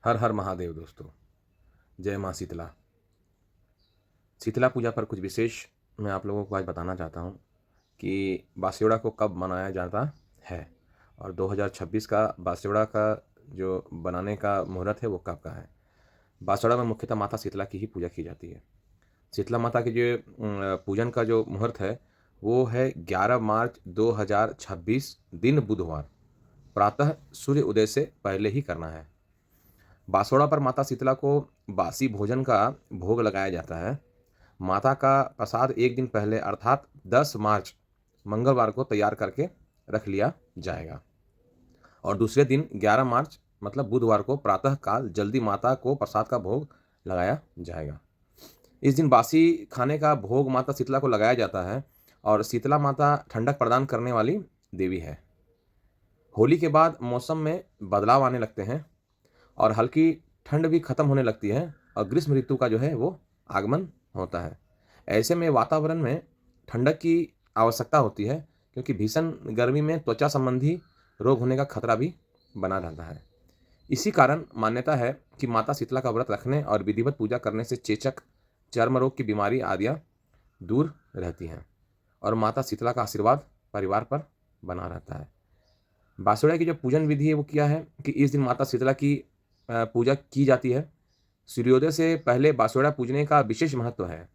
हर हर महादेव दोस्तों। जय माँ शीतला। शीतला पूजा पर कुछ विशेष मैं आप लोगों को आज बताना चाहता हूँ कि बासेड़ा को कब मनाया जाता है और 2026 का बासेड़ा का जो बनाने का मुहूर्त है वो कब का है। बासेड़ा में मुख्यतः माता शीतला की ही पूजा की जाती है। शीतला माता के जो पूजन का जो मुहूर्त है वो है 11 मार्च 2026 दिन बुधवार, प्रातः सूर्य उदय से पहले ही करना है। बासोड़ा पर माता शीतला को बासी भोजन का भोग लगाया जाता है। माता का प्रसाद एक दिन पहले अर्थात 10 मार्च मंगलवार को तैयार करके रख लिया जाएगा और दूसरे दिन 11 मार्च मतलब बुधवार को प्रातः काल जल्दी माता को प्रसाद का भोग लगाया जाएगा। इस दिन बासी खाने का भोग माता शीतला को लगाया जाता है और शीतला माता ठंडक प्रदान करने वाली देवी है। होली के बाद मौसम में बदलाव आने लगते हैं और हल्की ठंड भी खत्म होने लगती है और ग्रीष्म ऋतु का जो है वो आगमन होता है। ऐसे में वातावरण में ठंडक की आवश्यकता होती है क्योंकि भीषण गर्मी में त्वचा संबंधी रोग होने का खतरा भी बना रहता है। इसी कारण मान्यता है कि माता शीतला का व्रत रखने और विधिवत पूजा करने से चेचक, चर्म रोग की बीमारी आदियाँ दूर रहती हैं और माता शीतला का आशीर्वाद परिवार पर बना रहता है। बासुड़ा की जो पूजन विधि है वो क्या है कि इस दिन माता शीतला की पूजा की जाती है। सूर्योदय से पहले बासुड़ा पूजने का विशेष महत्व है।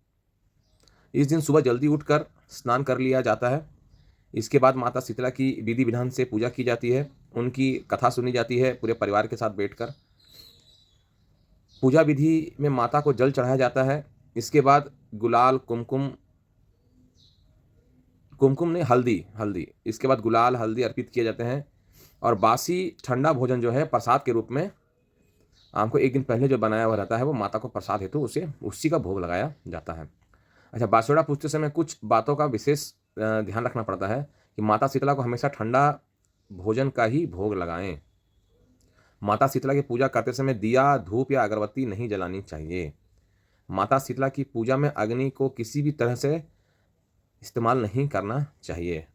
इस दिन सुबह जल्दी उठकर स्नान कर लिया जाता है। इसके बाद माता शीतला की विधि विधान से पूजा की जाती है। उनकी कथा सुनी जाती है पूरे परिवार के साथ बैठकर। पूजा विधि में माता को जल चढ़ाया जाता है। इसके बाद गुलाल, कुमकुम कुमकुम ने हल्दी हल्दी इसके बाद गुलाल, हल्दी अर्पित किए जाते हैं और बासी ठंडा भोजन जो है प्रसाद के रूप में आपको एक दिन पहले जो बनाया हुआ रहता है वो माता को प्रसाद हेतु उसे उसी का भोग लगाया जाता है। अच्छा, बासुड़ा पूजते समय कुछ बातों का विशेष ध्यान रखना पड़ता है कि माता शीतला को हमेशा ठंडा भोजन का ही भोग लगाएं। माता शीतला की पूजा करते समय दिया, धूप या अगरबत्ती नहीं जलानी चाहिए। माता शीतला की पूजा में अग्नि को किसी भी तरह से इस्तेमाल नहीं करना चाहिए।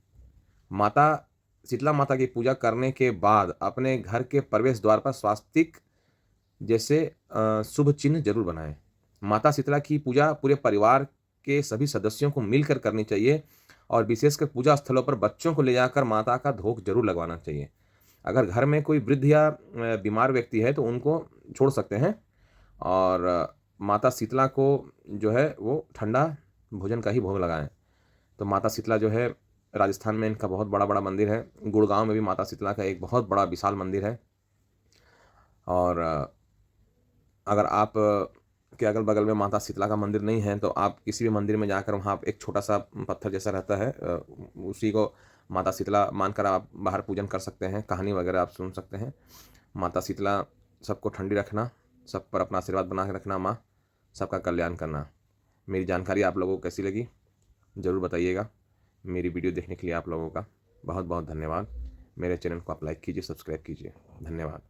माता शीतला माता की पूजा करने के बाद अपने घर के प्रवेश द्वार पर स्वास्तिक जैसे शुभ चिन्ह जरूर बनाएं। माता शीतला की पूजा पूरे परिवार के सभी सदस्यों को मिलकर करनी चाहिए और विशेषकर पूजा स्थलों पर बच्चों को ले जाकर माता का धोख जरूर लगवाना चाहिए। अगर घर में कोई वृद्ध या बीमार व्यक्ति है तो उनको छोड़ सकते हैं और माता शीतला को जो है वो ठंडा भोजन का ही भोग लगाएं। तो माता शीतला जो है राजस्थान में इनका बहुत बड़ा बड़ा मंदिर है। गुड़गांव में भी माता शीतला का एक बहुत बड़ा विशाल मंदिर है और अगर आप के अगल बगल में माता शीतला का मंदिर नहीं है तो आप किसी भी मंदिर में जाकर वहाँ एक छोटा सा पत्थर जैसा रहता है, उसी को माता शीतला मानकर आप बाहर पूजन कर सकते हैं। कहानी वगैरह आप सुन सकते हैं। माता शीतला सबको ठंडी रखना, सब पर अपना आशीर्वाद बना के रखना, माँ सबका कल्याण करना। मेरी जानकारी आप लोगों को कैसी लगी ज़रूर बताइएगा। मेरी वीडियो देखने के लिए आप लोगों का बहुत बहुत धन्यवाद। मेरे चैनल को आप लाइक कीजिए, सब्सक्राइब कीजिए। धन्यवाद।